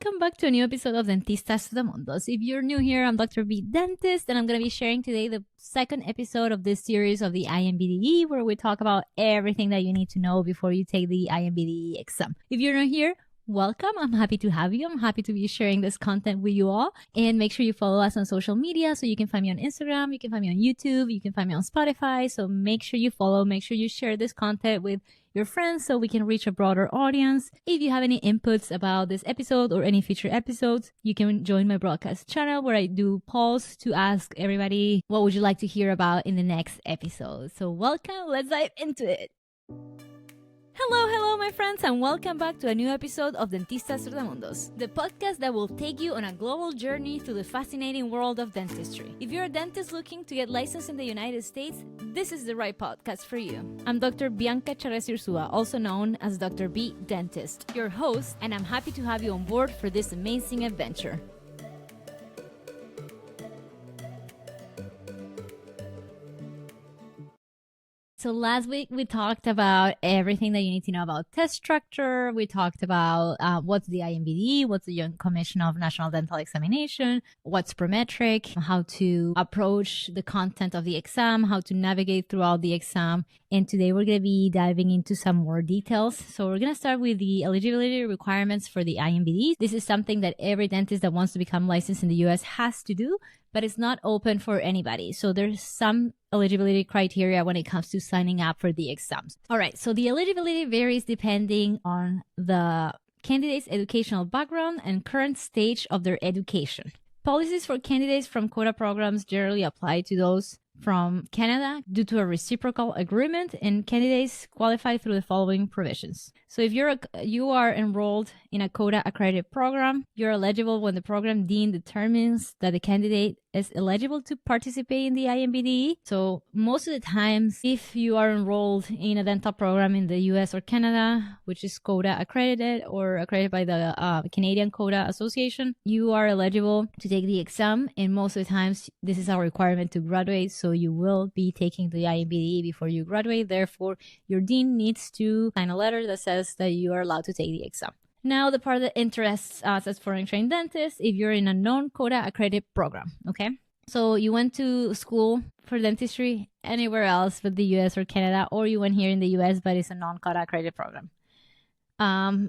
welcome back to a new episode of Dentistas de Mundos. If you're new here, I'm Dr. B Dentist, and I'm going to be sharing today the second episode of this series of the INBDE, where we talk about everything that you need to know before you take the INBDE exam. If you're new here, welcome. I'm happy to have you. I'm happy to be sharing this content with you all. And make sure you follow us on social media. So you can find me on Instagram, you can find me on YouTube, you can find me on Spotify. So make sure you follow, make sure you share this content with your friends so we can reach a broader audience. If you have any inputs about this episode or any future episodes, you can join my broadcast channel where I do polls to ask everybody what would you like to hear about in the next episode. So welcome. Let's dive into it. Hello, my friends, and welcome back to a new episode of Dentistas de Mundos, the podcast that will take you on a global journey through the fascinating world of dentistry. If you're a dentist looking to get licensed in the United States, this is the right podcast for you. I'm Dr. Bianca Charez Ursua, also known as Dr. B Dentist, your host, and I'm happy to have you on board for this amazing adventure. So last week, we talked about everything that you need to know about test structure. We talked about what's the INBDE, what's the Joint Commission of National Dental Examination, what's prometric, how to approach the content of the exam, how to navigate throughout the exam. And today we're going to be diving into some more details. So we're going to start with the eligibility requirements for the INBDE. This is something that every dentist that wants to become licensed in the U.S. has to do, but it's not open for anybody. So there's some eligibility criteria when it comes to signing up for the exams. All right, so the eligibility varies depending on the candidate's educational background and current stage of their education. Policies for candidates from quota programs generally apply to those from Canada due to a reciprocal agreement, and candidates qualify through the following provisions. So if you are enrolled in a quota accredited program, you're eligible when the program dean determines that the candidate is eligible to participate in the INBDE. So most of the times, if you are enrolled in a dental program in the US or Canada, which is quota accredited or accredited by the Canadian Quota Association, you are eligible to take the exam. And most of the times, this is a requirement to graduate. So you will be taking the INBDE before you graduate. Therefore, your dean needs to sign a letter that says that you are allowed to take the exam. Now, the part that interests us as foreign trained dentists, if you're in a non-quota accredited program, okay? So you went to school for dentistry anywhere else but the US or Canada, or you went here in the US, but it's a non-quota accredited program.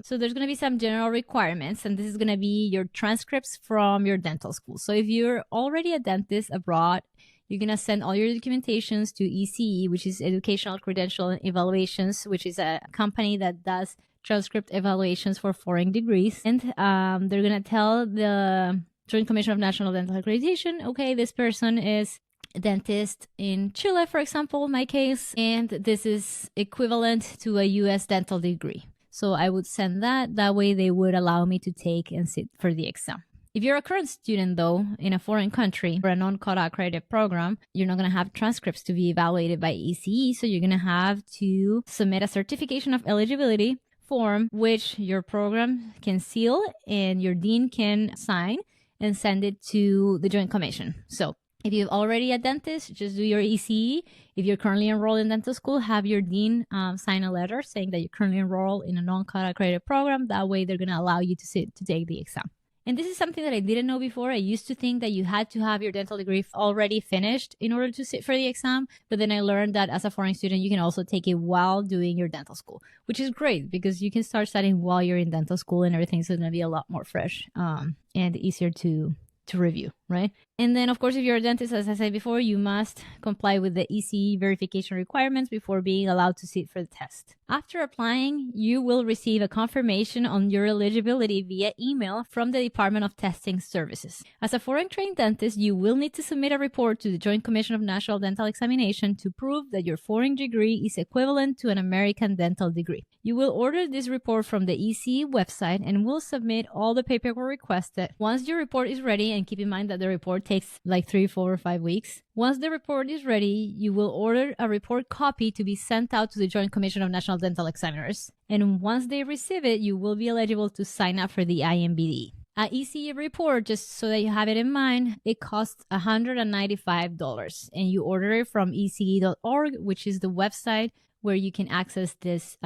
So there's going to be some general requirements, and this is going to be your transcripts from your dental school. So if you're already a dentist abroad, you're going to send all your documentations to ECE, which is Educational Credential Evaluations, which is a company that does transcript evaluations for foreign degrees. And they're going to tell the Joint Commission of National Dental Accreditation, okay, this person is a dentist in Chile, for example, in my case, and this is equivalent to a U.S. dental degree. So I would send that. That way they would allow me to take and sit for the exam. If you're a current student, though, in a foreign country or a non-quota accredited program, you're not going to have transcripts to be evaluated by ECE. So you're going to have to submit a certification of eligibility form, which your program can seal and your dean can sign and send it to the Joint Commission. So if you're already a dentist, just do your ECE. If you're currently enrolled in dental school, have your dean sign a letter saying that you're currently enrolled in a non-quota accredited program. That way, they're going to allow you to take the exam. And this is something that I didn't know before. I used to think that you had to have your dental degree already finished in order to sit for the exam. But then I learned that as a foreign student, you can also take it while doing your dental school, which is great because you can start studying while you're in dental school and everything's going to be a lot more fresh and easier to review, right? And then, of course, if you're a dentist, as I said before, you must comply with the ECE verification requirements before being allowed to sit for the test. After applying, you will receive a confirmation on your eligibility via email from the Department of Testing Services. As a foreign trained dentist, you will need to submit a report to the Joint Commission of National Dental Examination to prove that your foreign degree is equivalent to an American dental degree. You will order this report from the ECE website and will submit all the paperwork requested. Once your report is ready, and keep in mind that the report takes like 3, 4, or 5 weeks. Once the report is ready, you will order a report copy to be sent out to the Joint Commission of National Dental Examiners. And once they receive it, you will be eligible to sign up for the INBDE. An ECE report, just so that you have it in mind, it costs $195, and you order it from ece.org, which is the website where you can access this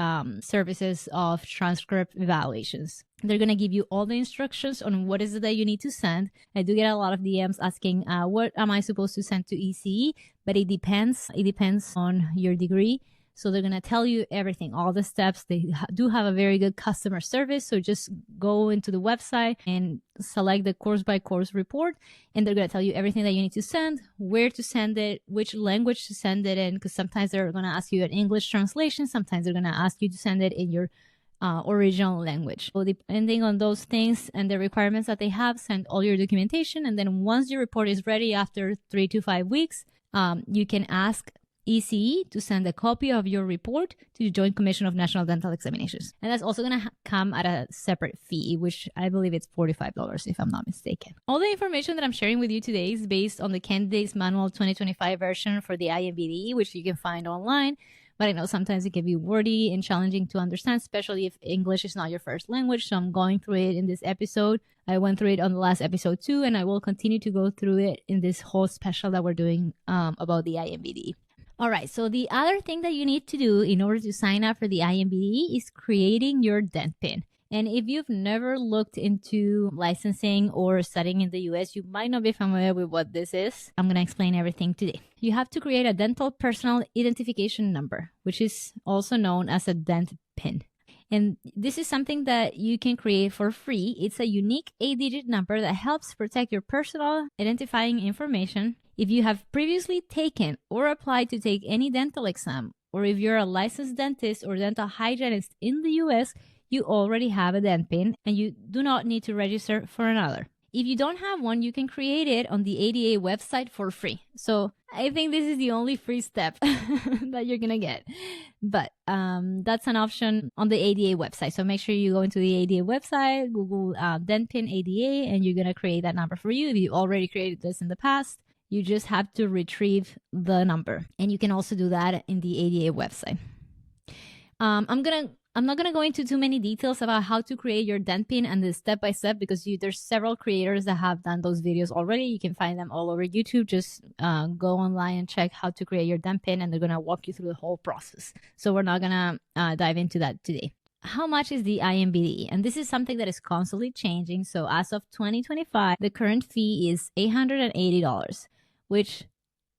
services of transcript evaluations. They're going to give you all the instructions on what is it that you need to send. I do get a lot of DMs asking, what am I supposed to send to ECE? But it depends. It depends on your degree. So they're going to tell you everything, all the steps. They do have a very good customer service. So just go into the website and select the course by course report. And they're going to tell you everything that you need to send, where to send it, which language to send it in. Because sometimes they're going to ask you an English translation. Sometimes they're going to ask you to send it in your original language. So depending on those things and the requirements that they have, send all your documentation. And then once your report is ready after 3 to 5 weeks, you can ask ECE to send a copy of your report to the Joint Commission of National Dental Examinations. And that's also going to come at a separate fee, which I believe it's $45 if I'm not mistaken. All the information that I'm sharing with you today is based on the Candidates Manual 2025 version for the INBDE, which you can find online. But I know sometimes it can be wordy and challenging to understand, especially if English is not your first language. So I'm going through it in this episode. I went through it on the last episode too, and I will continue to go through it in this whole special that we're doing about the INBDE. All right, so the other thing that you need to do in order to sign up for the INBDE is creating your DENTPIN. And if you've never looked into licensing or studying in the US, you might not be familiar with what this is. I'm going to explain everything today. You have to create a dental personal identification number, which is also known as a DENTPIN. And this is something that you can create for free. It's a unique 8-digit number that helps protect your personal identifying information. If you have previously taken or applied to take any dental exam, or if you're a licensed dentist or dental hygienist in the US, you already have a DENTPIN and you do not need to register for another. If you don't have one, you can create it on the ADA website for free. So I think this is the only free step that you're going to get. But that's an option on the ADA website. So make sure you go into the ADA website, Google DENTPIN ADA, and you're going to create that number for you. If you already created this in the past, you just have to retrieve the number. And you can also do that in the ADA website. I'm not going to go into too many details about how to create your DENTPIN and the step-by-step because there's several creators that have done those videos already. You can find them all over YouTube. Just go online and check how to create your DENTPIN, and they're going to walk you through the whole process. So we're not going to dive into that today. How much is the INBDE? And this is something that is constantly changing. So as of 2025, the current fee is $880, which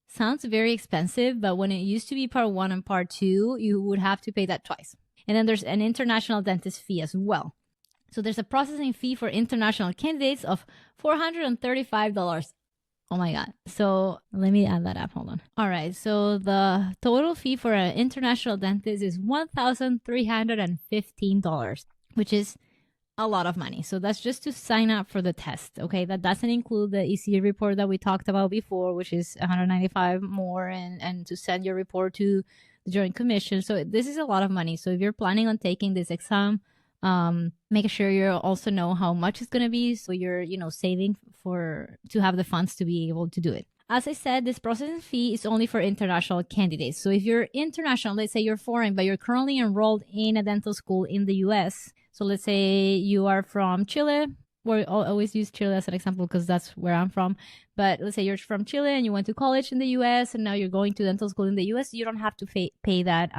sounds very expensive, but when it used to be part 1 and part 2, you would have to pay that twice. And then there's an international dentist fee as well. So there's a processing fee for international candidates of $435. Oh my God. So let me add that up. Hold on. All right. So the total fee for an international dentist is $1,315, which is a lot of money. So that's just to sign up for the test. Okay. That doesn't include the ECE report that we talked about before, which is $195 more, and to send your report to the Joint Commission. So this is a lot of money. So if you're planning on taking this exam, make sure you also know how much it's going to be. So you're, saving to have the funds to be able to do it. As I said, this processing fee is only for international candidates. So if you're international, let's say you're foreign, but you're currently enrolled in a dental school in the US. So let's say you are from Chile. I always use Chile as an example because that's where I'm from. But let's say you're from Chile and you went to college in the US and now you're going to dental school in the US. You don't have to pay that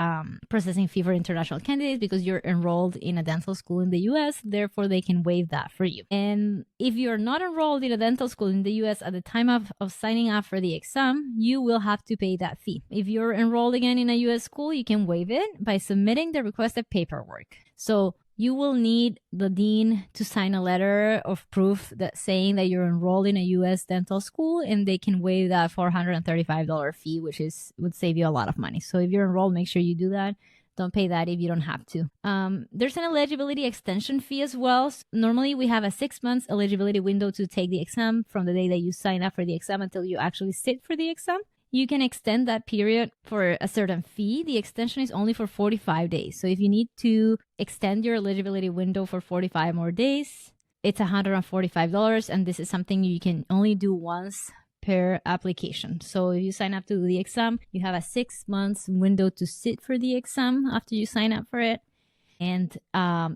processing fee for international candidates because you're enrolled in a dental school in the US. Therefore, they can waive that for you. And if you're not enrolled in a dental school in the US at the time of signing up for the exam, you will have to pay that fee. If you're enrolled again in a US school, you can waive it by submitting the requested paperwork. So you will need the dean to sign a letter of proof that saying that you're enrolled in a U.S. dental school, and they can waive that $435 fee, which would save you a lot of money. So if you're enrolled, make sure you do that. Don't pay that if you don't have to. There's an eligibility extension fee as well. So normally, we have a 6 months eligibility window to take the exam from the day that you sign up for the exam until you actually sit for the exam. You can extend that period for a certain fee. The extension is only for 45 days. So if you need to extend your eligibility window for 45 more days, it's $145. And this is something you can only do once per application. So if you sign up to do the exam, you have a 6 months window to sit for the exam after you sign up for it. And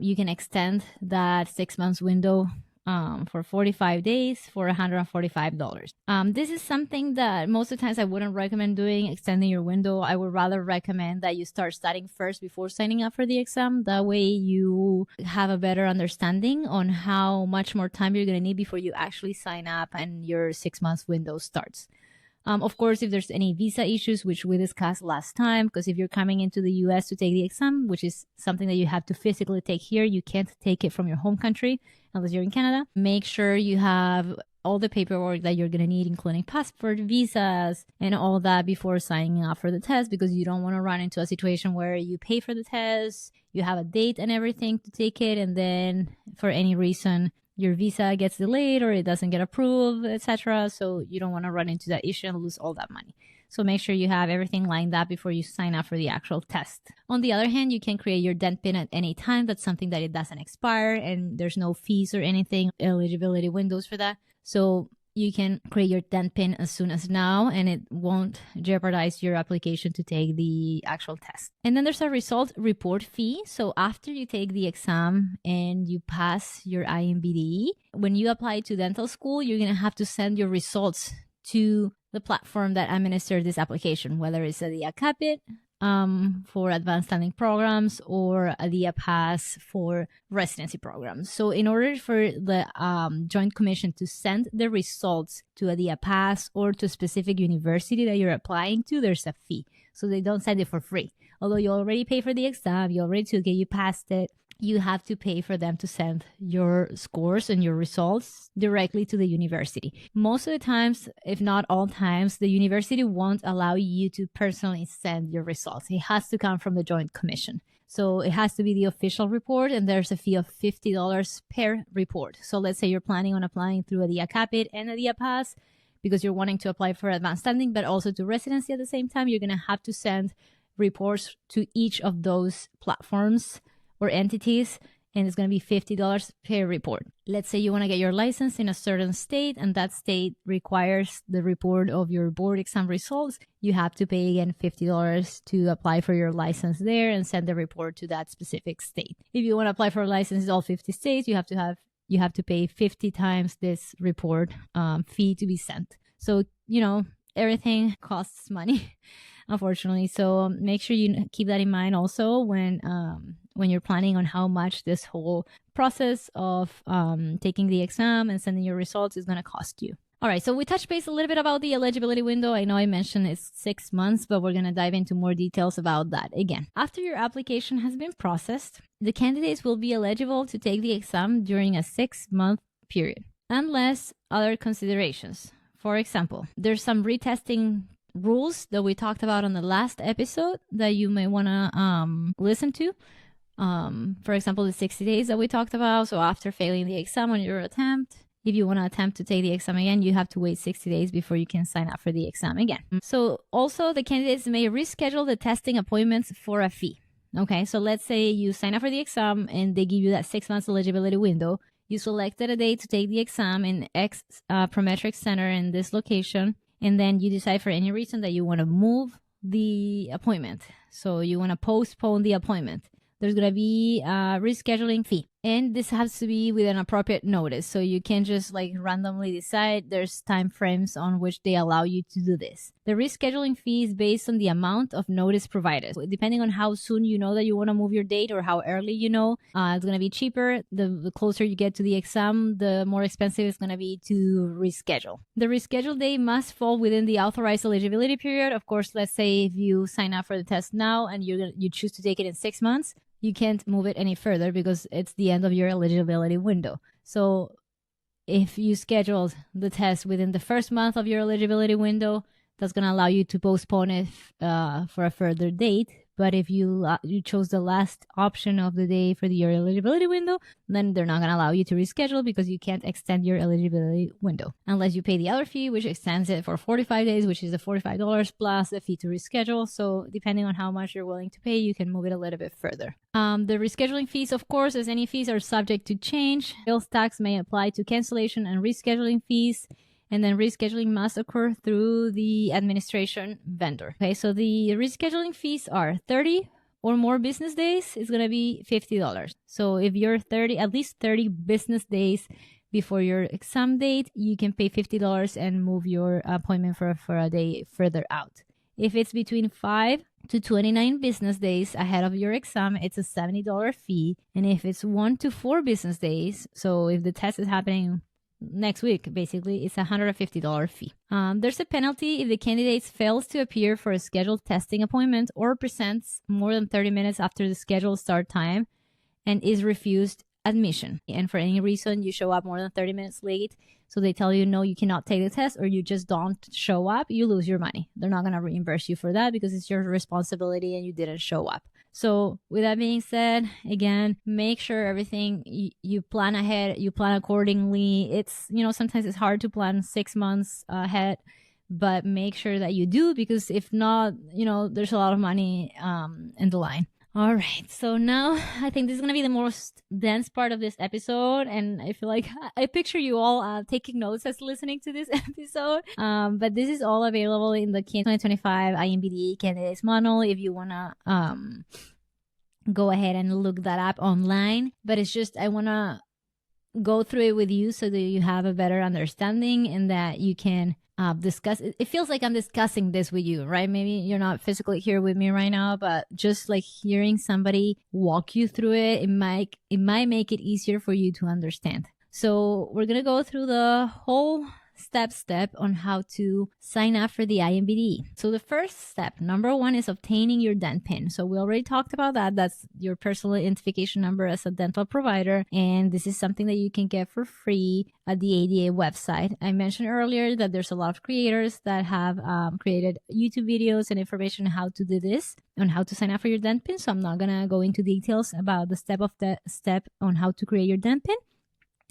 you can extend that 6 months window for 45 days for $145. This is something that most of the times I wouldn't recommend doing, extending your window. I would rather recommend that you start studying first before signing up for the exam. That way you have a better understanding on how much more time you're going to need before you actually sign up and your 6 months window starts. Of course, if there's any visa issues, which we discussed last time, because if you're coming into the US to take the exam, which is something that you have to physically take here, you can't take it from your home country unless you're in Canada. Make sure you have all the paperwork that you're going to need, including passport, visas, and all that before signing up for the test, because you don't want to run into a situation where you pay for the test, you have a date and everything to take it, and then for any reason, your visa gets delayed or it doesn't get approved, etc. So you don't want to run into that issue and lose all that money. So make sure you have everything lined up before you sign up for the actual test. On the other hand, you can create your DENTPIN at any time. That's something that it doesn't expire and there's no fees or anything, eligibility windows for that. So you can create your DENTPIN as soon as now, and it won't jeopardize your application to take the actual test. And then there's a result report fee. So after you take the exam and you pass your INBDE, when you apply to dental school, you're going to have to send your results to the platform that administers this application, whether it's a DIA-CAPIT for advanced standing programs or a DIA Pass for residency programs. So in order for the Joint Commission to send the results to a DIA Pass or to a specific university that you're applying to, there's a fee. So they don't send it for free. Although you already pay for the exam, you already took it, you passed it, you have to pay for them to send your scores and your results directly to the university. Most of the times, if not all times, the university won't allow you to personally send your results. It has to come from the Joint Commission. So it has to be the official report, and there's a fee of $50 per report. So let's say you're planning on applying through a DIA-CAPIT and a DIA Pass because you're wanting to apply for advanced standing, but also to residency at the same time. You're going to have to send reports to each of those platforms or entities, and it's going to be $50 per report. Let's say you want to get your license in a certain state, and that state requires the report of your board exam results. You have to pay again $50 to apply for your license there and send the report to that specific state. If you want to apply for a license in all 50 states, you have to pay 50 times this report fee to be sent. So, everything costs money, unfortunately. So make sure you keep that in mind also when you're planning on how much this whole process of taking the exam and sending your results is going to cost you. All right, so we touched base a little bit about the eligibility window. I know I mentioned it's 6 months, but we're going to dive into more details about that. Again, after your application has been processed, the candidates will be eligible to take the exam during a 6-month period, unless other considerations. For example, there's some retesting rules that we talked about on the last episode that you may want to listen to. For example, the 60 days that we talked about. So after failing the exam on your attempt, if you want to attempt to take the exam again, you have to wait 60 days before you can sign up for the exam again. So also the candidates may reschedule the testing appointments for a fee. Okay, so let's say you sign up for the exam and they give you that 6 months eligibility window. You selected a date to take the exam in X Prometric Center in this location, and then you decide for any reason that you want to move the appointment. So you want to postpone the appointment. There's going to be a rescheduling fee. And this has to be with an appropriate notice. So you can't just randomly decide. There's time frames on which they allow you to do this. The rescheduling fee is based on the amount of notice provided. So depending on how soon you know that you want to move your date or how early it's going to be cheaper. The closer you get to the exam, the more expensive it's going to be to reschedule. The rescheduled date must fall within the authorized eligibility period. Of course, let's say if you sign up for the test now and you choose to take it in 6 months, you can't move it any further because it's the end of your eligibility window. So if you scheduled the test within the first month of your eligibility window, that's going to allow you to postpone it for a further date. But if you chose the last option of the day for your eligibility window, then they're not going to allow you to reschedule because you can't extend your eligibility window unless you pay the other fee, which extends it for 45 days, which is the $45 plus the fee to reschedule. So depending on how much you're willing to pay, you can move it a little bit further. The rescheduling fees, of course, as any fees, are subject to change. Sales tax may apply to cancellation and rescheduling fees. And then rescheduling must occur through the administration vendor. Okay, so the rescheduling fees are 30 or more business days is going to be $50. So if you're at least 30 business days before your exam date, you can pay $50 and move your appointment for a day further out. If it's between 5 to 29 business days ahead of your exam, it's a $70 fee. And if it's 1 to 4 business days, so if the test is happening next week, basically, it's a $150 fee. There's a penalty if the candidate fails to appear for a scheduled testing appointment or presents more than 30 minutes after the scheduled start time and is refused admission. And for any reason you show up more than 30 minutes late, so they tell you, no, you cannot take the test, or you just don't show up, you lose your money. They're not going to reimburse you for that because it's your responsibility and you didn't show up. So with that being said, again, make sure everything you plan ahead, you plan accordingly. It's, sometimes it's hard to plan 6 months ahead, but make sure that you do, because if not, there's a lot of money in the line. All right, so now I think this is going to be the most dense part of this episode, and I feel like I picture you all taking notes as listening to this episode, but this is all available in the 2025 INBDE Candidates Manual if you want to go ahead and look that up online. But it's just, I want to go through it with you so that you have a better understanding and that you can discuss. It feels like I'm discussing this with you, right? Maybe you're not physically here with me right now, but just like hearing somebody walk you through it, it might make it easier for you to understand. So we're going to go through the whole step on how to sign up for the INBDE. So the first step, number 1, is obtaining your DENTPIN. So we already talked about that. That's your personal identification number as a dental provider. And this is something that you can get for free at the ADA website. I mentioned earlier that there's a lot of creators that have created YouTube videos and information on how to do this, on how to sign up for your DENTPIN. So I'm not going to go into details about the step on how to create your DENTPIN.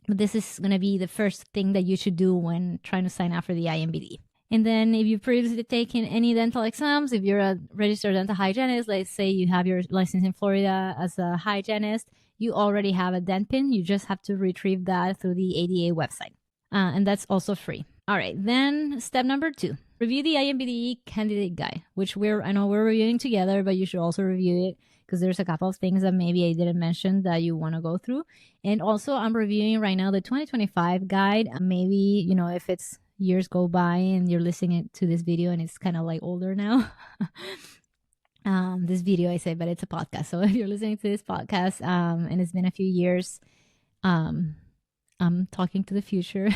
But this is going to be the first thing that you should do when trying to sign up for the INBDE. And then if you've previously taken any dental exams, if you're a registered dental hygienist, let's say you have your license in Florida as a hygienist, you already have a DENTPIN. You just have to retrieve that through the ADA website. And that's also free. All right, then step number 2, review the INBDE candidate guide, which I know we're reviewing together, but you should also review it, because there's a couple of things that maybe I didn't mention that you want to go through. And also I'm reviewing right now the 2025 guide. Maybe, if it's years go by and you're listening to this video and it's kind of like older now. This video I say, but it's a podcast. So if you're listening to this podcast and it's been a few years, I'm talking to the future.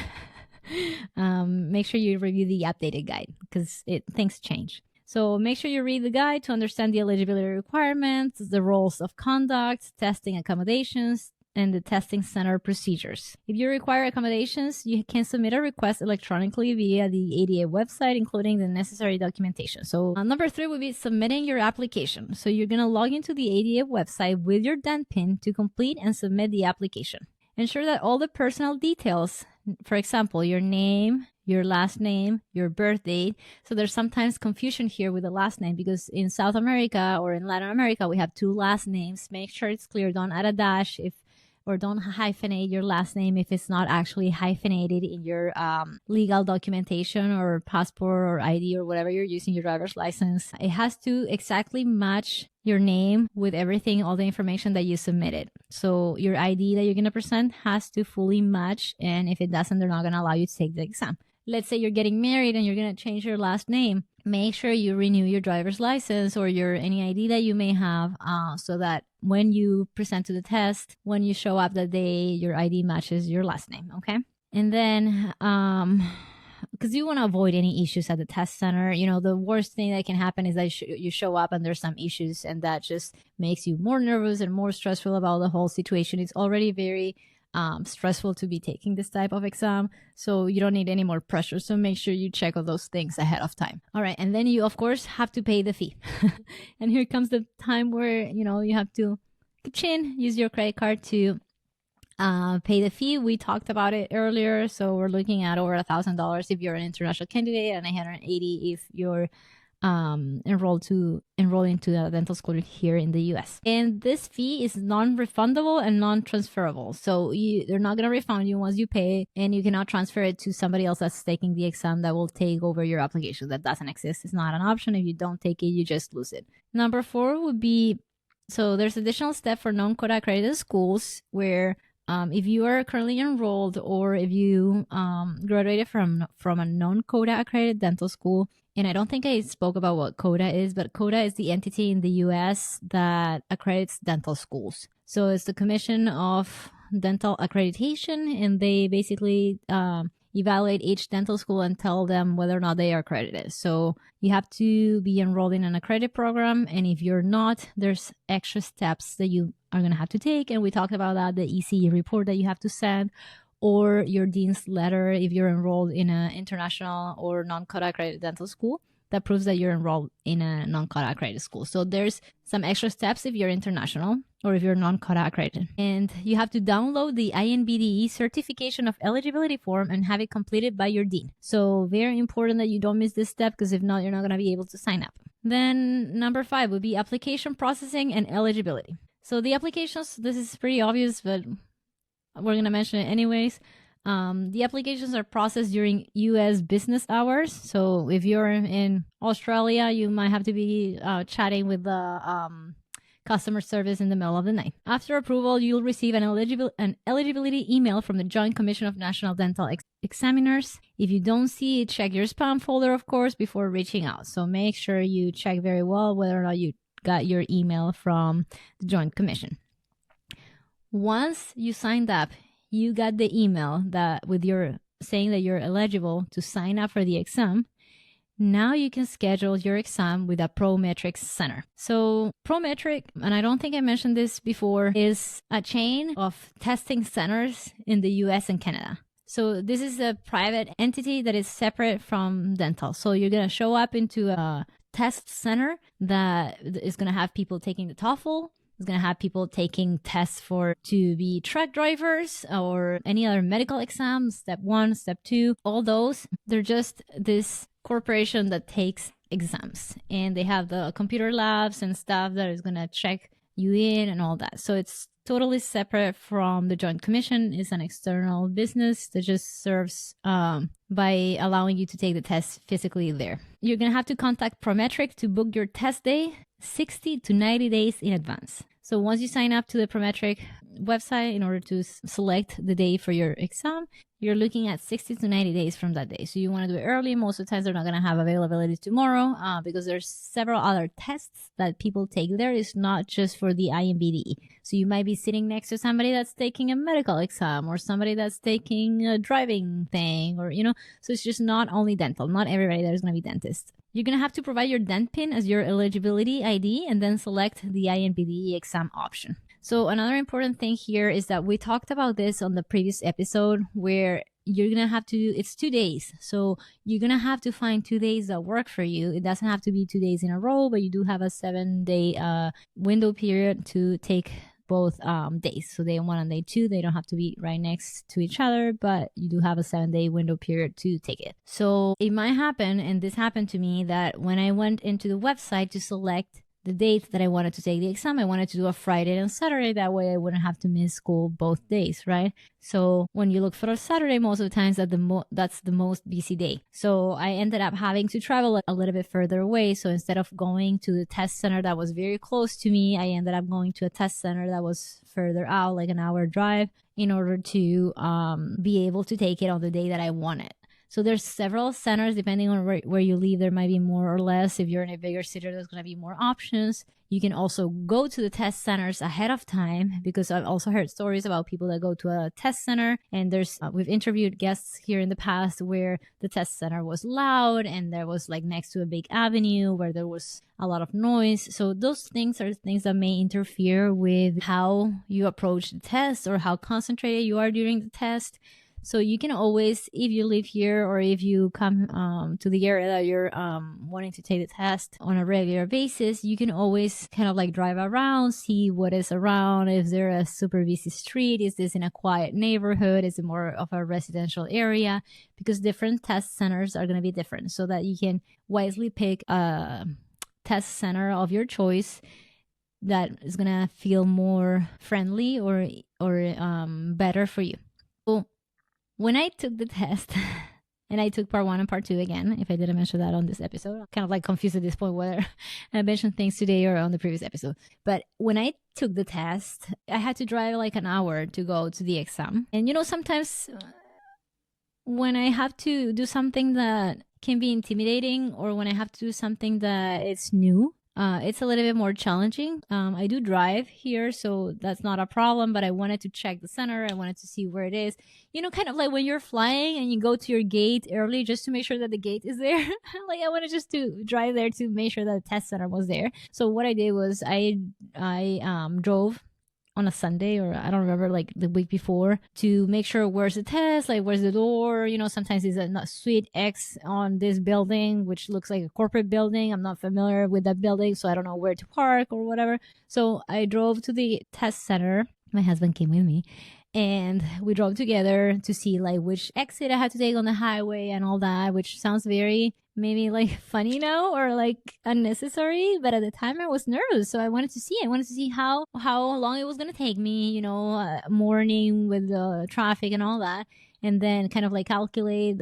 Make sure you review the updated guide because things change. So make sure you read the guide to understand the eligibility requirements, the rules of conduct, testing accommodations, and the testing center procedures. If you require accommodations, you can submit a request electronically via the ADA website, including the necessary documentation. So number 3 would be submitting your application. So you're going to log into the ADA website with your DENTPIN to complete and submit the application. Ensure that all the personal details, for example, your name, your last name, your birth date. So there's sometimes confusion here with the last name because in South America or in Latin America, we have 2 last names. Make sure it's clear. Don't add a dash or don't hyphenate your last name if it's not actually hyphenated in your legal documentation or passport or ID or whatever you're using, your driver's license. It has to exactly match your name with everything, all the information that you submitted. So your ID that you're going to present has to fully match. And if it doesn't, they're not going to allow you to take the exam. Let's say you're getting married and you're going to change your last name. Make sure you renew your driver's license or any ID that you may have so that when you present to the test, when you show up that day, your ID matches your last name, okay? And then, because you want to avoid any issues at the test center, the worst thing that can happen is that you show up and there's some issues and that just makes you more nervous and more stressful about the whole situation. It's already very stressful to be taking this type of exam, so you don't need any more pressure. So make sure you check all those things ahead of time. All right, and then you of course have to pay the fee. And here comes the time where you have to use your credit card to pay the fee. We talked about it earlier, so we're looking at over $1,000 if you're an international candidate and $180 if you're enroll into a dental school here in the US. And this fee is non-refundable and non-transferable. So they're not going to refund you once you pay, and you cannot transfer it to somebody else that's taking the exam that will take over your application. That doesn't exist. It's not an option. If you don't take it, you just lose it. Number 4 would be, so there's additional step for non-quota accredited schools where if you are currently enrolled or if you graduated from a non-CODA accredited dental school, and I don't think I spoke about what CODA is, but CODA is the entity in the US that accredits dental schools. So it's the Commission of Dental Accreditation, and they basically evaluate each dental school and tell them whether or not they are accredited. So you have to be enrolled in an accredited program, and if you're not, there's extra steps that you are going to have to take. And we talked about that, the ECE report that you have to send, or your dean's letter if you're enrolled in an international or non-CODA accredited dental school that proves that you're enrolled in a non-CODA accredited school. So there's some extra steps if you're international or if you're non-CODA accredited. And you have to download the INBDE certification of eligibility form and have it completed by your dean. So very important that you don't miss this step, because if not, you're not going to be able to sign up. Then number 5 would be application processing and eligibility. So the applications, this is pretty obvious, but we're going to mention it anyways. The applications are processed during U.S. business hours. So if you're in Australia, you might have to be chatting with the customer service in the middle of the night. After approval, you'll receive an eligibility email from the Joint Commission of National Dental Examiners. If you don't see it, check your spam folder, of course, before reaching out. So make sure you check very well whether or not you got your email from the Joint Commission. Once you signed up, you got the email that with your saying that you're eligible to sign up for the exam. Now you can schedule your exam with a Prometric center. So Prometric, and I don't think I mentioned this before, is a chain of testing centers in the US and Canada. So this is a private entity that is separate from dental. So you're going to show up into a test center that is going to have people taking the TOEFL. It's going to have people taking tests to be truck drivers or any other medical exams, step 1, step 2, all those. They're just this corporation that takes exams, and they have the computer labs and stuff that is going to check you in and all that. So it's totally separate from the Joint Commission. It's an external business that just serves by allowing you to take the test physically there. You're going to have to contact Prometric to book your test day 60 to 90 days in advance. So once you sign up to the Prometric website in order to select the day for your exam, you're looking at 60 to 90 days from that day. So you want to do it early. Most of the times they're not going to have availability tomorrow because there's several other tests that people take there. It's not just for the INBDE. So you might be sitting next to somebody that's taking a medical exam or somebody that's taking a driving thing, or, so it's just not only dental. Not everybody there is going to be dentist. You're going to have to provide your DENTPIN as your eligibility ID and then select the INBDE exam option. So another important thing here is that we talked about this on the previous episode, where you're going to have to do, it's 2 days. So you're going to have to find 2 days that work for you. It doesn't have to be 2 days in a row, but you do have a 7-day window period to take both days. So day 1 and day 2, they don't have to be right next to each other, but you do have a 7-day window period to take it. So it might happen, and this happened to me, that when I went into the website to select the dates that I wanted to take the exam, I wanted to do a Friday and Saturday. That way I wouldn't have to miss school both days, right? So when you look for a Saturday, most of the times that's the most busy day. So I ended up having to travel a little bit further away. So instead of going to the test center that was very close to me, I ended up going to a test center that was further out, like an hour drive, in order to be able to take it on the day that I wanted. So there's several centers, depending on where you live. There might be more or less. If you're in a bigger city, there's going to be more options. You can also go to the test centers ahead of time, because I've also heard stories about people that go to a test center, and we've interviewed guests here in the past where the test center was loud and there was like next to a big avenue where there was a lot of noise. So those things are things that may interfere with how you approach the test or how concentrated you are during the test. So you can always, if you live here or if you come to the area that you're wanting to take the test on a regular basis, you can always kind of like drive around, see what is around. Is there a super busy street? Is this in a quiet neighborhood? Is it more of a residential area? Because different test centers are going to be different, so that you can wisely pick a test center of your choice that is going to feel more friendly or better for you. So when I took the test, And I took part 1 and part 2 again, if I didn't mention that on this episode. I'm kind of like confused at this point whether I mentioned things today or on the previous episode. But when I took the test, I had to drive like an hour to go to the exam. And sometimes when I have to do something that can be intimidating, or when I have to do something that is new, it's a little bit more challenging. I do drive here, so that's not a problem, but I wanted to check the center. I wanted to see where it is. Kind of like when you're flying and you go to your gate early just to make sure that the gate is there. Like I wanted just to drive there to make sure that the test center was there. So what I did was I drove on a Sunday, or I don't remember, like the week before, to make sure where's the test, like where's the door. Sometimes it's a suite X on this building, which looks like a corporate building. I'm not familiar with that building, so I don't know where to park or whatever. So I drove to the test center. My husband came with me, and we drove together to see like which exit I had to take on the highway and all that, which sounds very maybe like funny now or like unnecessary, but at the time I was nervous, so I wanted to see how long it was going to take me, morning with the traffic and all that, and then kind of like calculate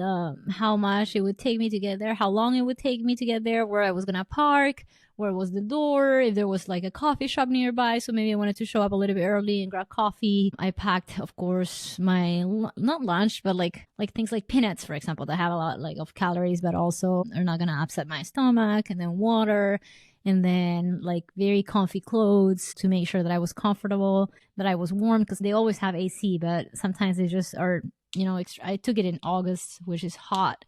how much it would take me to get there, how long it would take me to get there, where I was going to park, where was the door, if there was like a coffee shop nearby. So maybe I wanted to show up a little bit early and grab coffee. I packed, of course, my not lunch, but like things like peanuts, for example, that have a lot like of calories, but also are not gonna upset my stomach. And then water, and then like very comfy clothes to make sure that I was comfortable, that I was warm, because they always have AC, but sometimes they just are, I took it in August, which is hot.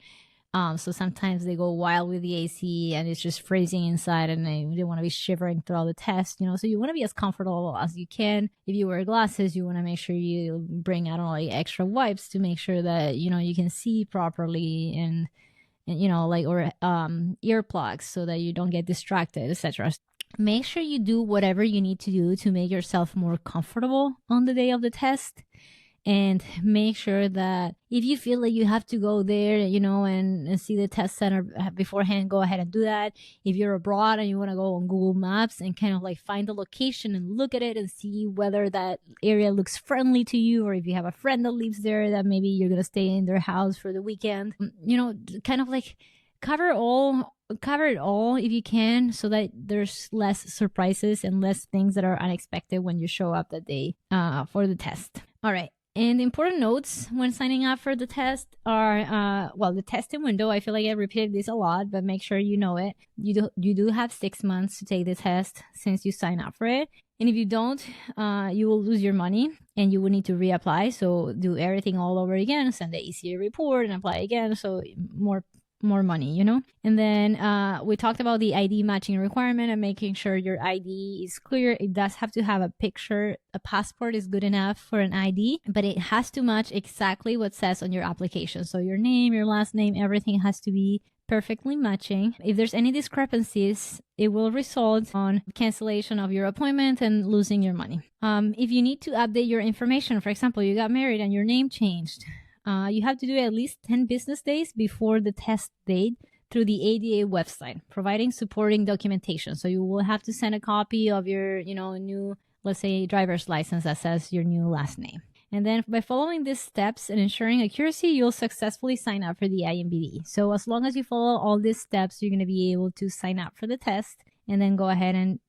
So sometimes they go wild with the AC and it's just freezing inside, and they want to be shivering throughout the test, So you want to be as comfortable as you can. If you wear glasses, you want to make sure you bring, I don't know, like extra wipes to make sure that, you can see properly, and or earplugs so that you don't get distracted, etc. Make sure you do whatever you need to do to make yourself more comfortable on the day of the test. And make sure that if you feel like you have to go there, and see the test center beforehand, go ahead and do that. If you're abroad and you want to go on Google Maps and kind of like find the location and look at it and see whether that area looks friendly to you, or if you have a friend that lives there that maybe you're going to stay in their house for the weekend, kind of like cover it all if you can, so that there's less surprises and less things that are unexpected when you show up that day for the test. All right. And important notes when signing up for the test are, the testing window. I feel like I repeated this a lot, but make sure you know it. You do have 6 months to take the test since you sign up for it. And if you don't, you will lose your money and you will need to reapply. So do everything all over again, send the ECA report and apply again. So more money, And then we talked about the ID matching requirement and making sure your ID is clear. It does have to have a picture. A passport is good enough for an ID, but it has to match exactly what says on your application. So your name, your last name, everything has to be perfectly matching. If there's any discrepancies, it will result on cancellation of your appointment and losing your money. If you need to update your information, for example, you got married and your name changed, you have to do it at least 10 business days before the test date through the ADA website, providing supporting documentation. So you will have to send a copy of your, new, let's say, driver's license that says your new last name. And then by following these steps and ensuring accuracy, you'll successfully sign up for the INBDE. So as long as you follow all these steps, you're going to be able to sign up for the test and then go ahead and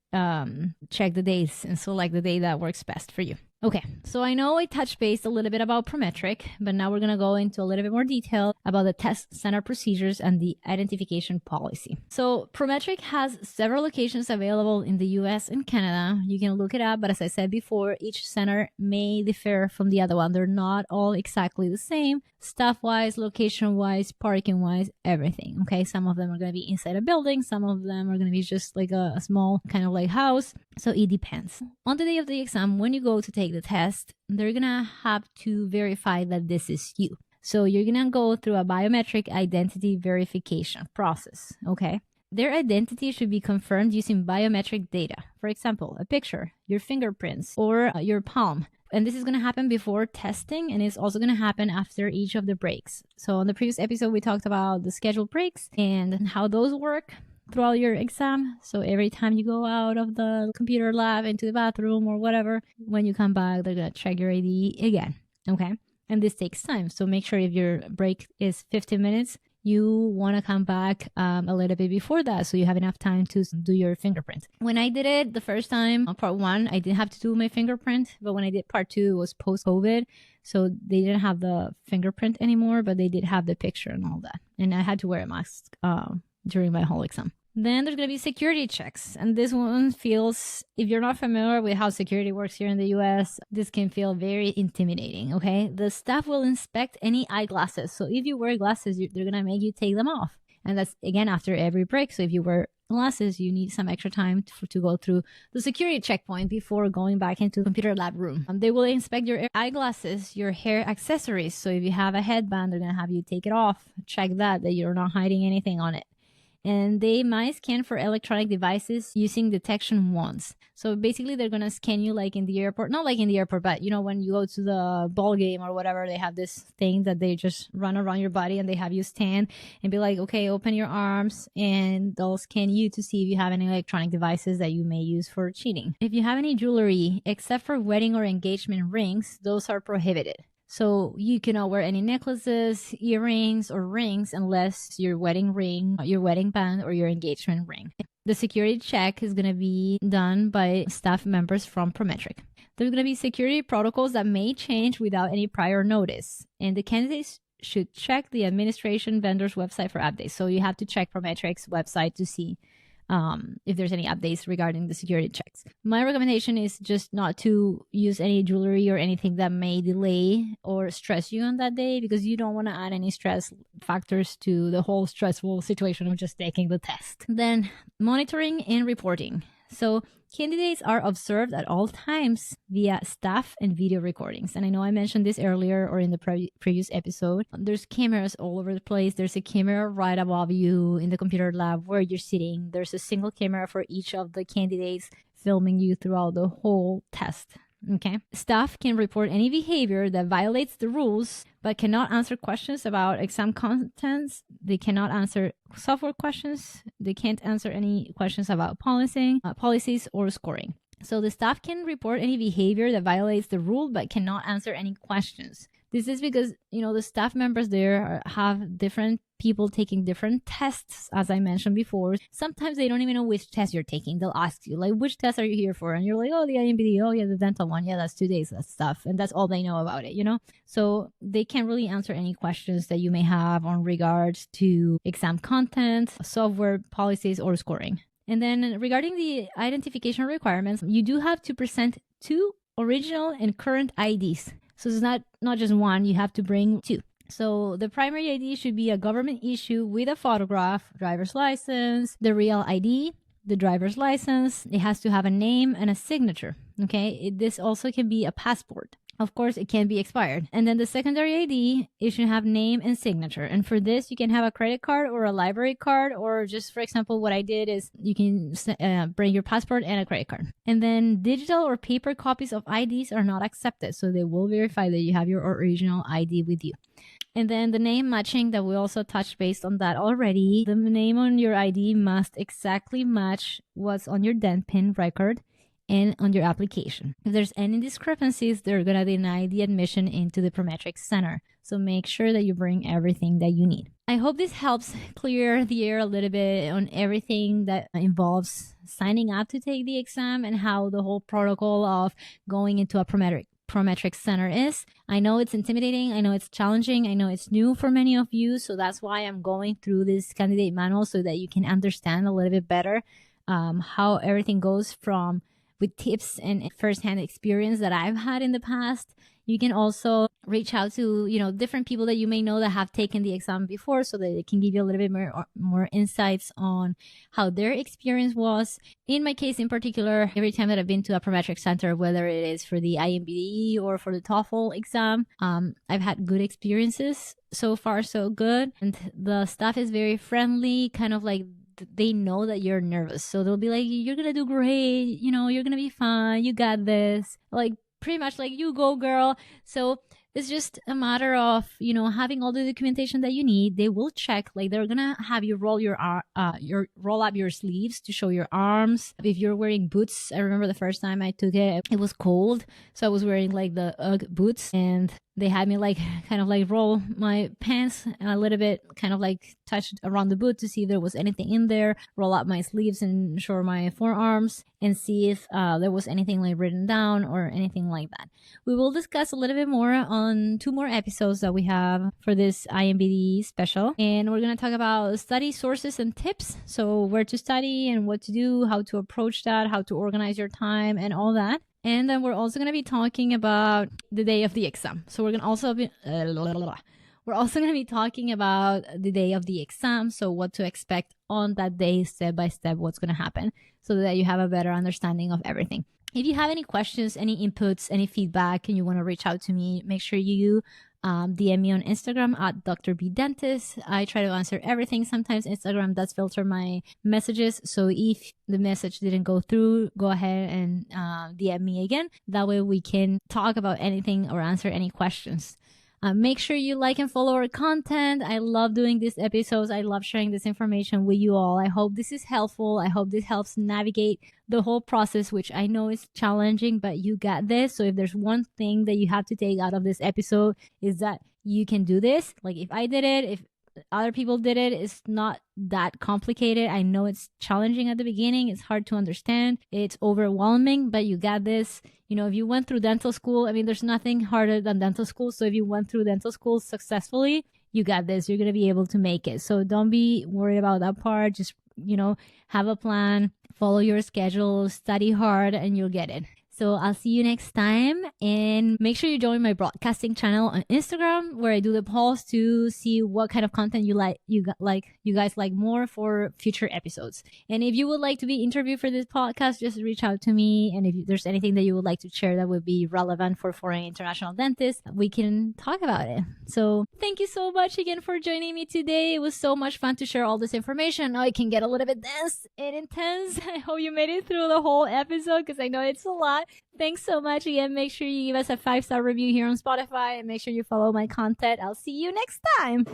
check the days and select the day that works best for you. Okay, so I know I touched base a little bit about Prometric, but now we're going to go into a little bit more detail about the test center procedures and the identification policy. So Prometric has several locations available in the US and Canada. You can look it up, but as I said before, each center may differ from the other one. They're not all exactly the same, staff-wise, location-wise, parking-wise, everything. Okay, some of them are going to be inside a building. Some of them are going to be just like a small kind of like house. So it depends. On the day of the exam, when you go to take the test, they're going to have to verify that this is you. So you're going to go through a biometric identity verification process, okay? Their identity should be confirmed using biometric data. For example, a picture, your fingerprints, or your palm. And this is going to happen before testing, and it's also going to happen after each of the breaks. So on the previous episode, we talked about the scheduled breaks and how those work throughout your exam. So every time you go out of the computer lab into the bathroom or whatever, when you come back, they're going to check your ID again. Okay. And this takes time. So make sure if your break is 15 minutes, you want to come back a little bit before that so you have enough time to do your fingerprint. When I did it the first time, part 1, I didn't have to do my fingerprint. But when I did part 2, it was post-COVID. So they didn't have the fingerprint anymore, but they did have the picture and all that. And I had to wear a mask during my whole exam. Then there's going to be security checks. And this one feels, if you're not familiar with how security works here in the US, this can feel very intimidating, okay? The staff will inspect any eyeglasses. So if you wear glasses, they're going to make you take them off. And that's, again, after every break. So if you wear glasses, you need some extra time to go through the security checkpoint before going back into the computer lab room. They will inspect your eyeglasses, your hair accessories. So if you have a headband, they're going to have you take it off. Check that you're not hiding anything on it. And they might scan for electronic devices using detection wands. So basically, they're going to scan you like in the airport. Not like in the airport, but you know, when you go to the ball game or whatever, they have this thing that they just run around your body and they have you stand and be like, okay, open your arms, and they'll scan you to see if you have any electronic devices that you may use for cheating. If you have any jewelry, except for wedding or engagement rings, those are prohibited. So you cannot wear any necklaces, earrings, or rings unless your wedding ring, your wedding band, or your engagement ring. The security check is going to be done by staff members from Prometric. There's going to be security protocols that may change without any prior notice. And the candidates should check the administration vendor's website for updates. So you have to check Prometric's website to see if there's any updates regarding the security checks. My recommendation is just not to use any jewelry or anything that may delay or stress you on that day, because you don't want to add any stress factors to the whole stressful situation of just taking the test. Then monitoring and reporting. So candidates are observed at all times via staff and video recordings. And I know I mentioned this earlier or in the previous episode. There's cameras all over the place. There's a camera right above you in the computer lab where you're sitting. There's a single camera for each of the candidates filming you throughout the whole test. Okay. Staff can report any behavior that violates the rules, but cannot answer questions about exam contents. They cannot answer software questions. They can't answer any questions about policies or scoring. So the staff can report any behavior that violates the rule, but cannot answer any questions. This is because, you know, the staff members there have different people taking different tests, as I mentioned before. Sometimes they don't even know which test you're taking. They'll ask you, like, which test are you here for? And you're like, oh, the INBDE, oh, yeah, the dental one. Yeah, that's 2 days, that stuff. And that's all they know about it, you know? So they can't really answer any questions that you may have on regards to exam content, software, policies, or scoring. And then regarding the identification requirements, you do have to present 2 original and current IDs. So it's not just one, you have to bring 2. So the primary ID should be a government issue with a photograph, driver's license, the real ID, the driver's license. It has to have a name and a signature. Okay, this also can be a passport. Of course, it can be expired. And then the secondary ID, it should have name and signature. And for this, you can have a credit card or a library card, or just, for example, what I did is you can bring your passport and a credit card. And then digital or paper copies of IDs are not accepted. So they will verify that you have your original ID with you. And then the name matching, that we also touched based on that already. The name on your ID must exactly match what's on your DENTPIN record and on your application. If there's any discrepancies, they're going to deny the admission into the Prometric Center. So make sure that you bring everything that you need. I hope this helps clear the air a little bit on everything that involves signing up to take the exam and how the whole protocol of going into a Prometric Center is. I know it's intimidating. I know it's challenging. I know it's new for many of you. So that's why I'm going through this candidate manual so that you can understand a little bit better how everything goes from with tips and firsthand experience that I've had in the past. You can also reach out to, you know, different people that you may know that have taken the exam before so that they can give you a little bit more insights on how their experience was. In my case in particular, every time that I've been to a Prometric Center, whether it is for the INBDE or for the TOEFL exam, I've had good experiences. So far, so good. And the staff is very friendly, kind of like they know that you're nervous. So they'll be like, you're going to do great. You know, you're going to be fine. You got this. Like, pretty much like, you go, girl. So it's just a matter of, you know, having all the documentation that you need. They will check, like they're going to have you roll roll up your sleeves to show your arms. If you're wearing boots, I remember the first time I took it, it was cold. So I was wearing like the UGG boots, and They had me like kind of like roll my pants a little bit, kind of like touch around the boot to see if there was anything in there, roll up my sleeves and show my forearms and see if there was anything like written down or anything like that. We will discuss a little bit more on 2 more episodes that we have for this INBDE special. And we're going to talk about study sources and tips. So where to study and what to do, how to approach that, how to organize your time and all that. And then we're also going to be talking about the day of the exam. So we're going to also be talking about the day of the exam. So what to expect on that day, step by step, what's going to happen, so that you have a better understanding of everything. If you have any questions, any inputs, any feedback, and you want to reach out to me, make sure you DM me on Instagram at Dr. B Dentist. I try to answer everything. Sometimes Instagram does filter my messages. So if the message didn't go through, go ahead and DM me again. That way we can talk about anything or answer any questions. Make sure you like and follow our content. I love doing these episodes. I love sharing this information with you all. I hope this is helpful. I hope this helps navigate the whole process, which I know is challenging, but you got this. So if there's one thing that you have to take out of this episode, is that you can do this. Like if I did it, if other people did it, it's not that complicated. I know it's challenging at the beginning. It's hard to understand. It's overwhelming, but you got this. You know, if you went through dental school, I mean, there's nothing harder than dental school. So if you went through dental school successfully, you got this. You're going to be able to make it. So don't be worried about that part. Just, you know, have a plan, follow your schedule, study hard, and you'll get it. So I'll see you next time, and make sure you join my broadcasting channel on Instagram, where I do the polls to see what kind of content you guys like more for future episodes. And if you would like to be interviewed for this podcast, just reach out to me. And if there's anything that you would like to share that would be relevant for foreign international dentists, we can talk about it. So thank you so much again for joining me today. It was so much fun to share all this information. Now it can get a little bit dense and intense. I hope you made it through the whole episode, because I know it's a lot. Thanks so much again. Make sure you give us a 5-star review here on Spotify, and make sure you follow my content. I'll see you next time.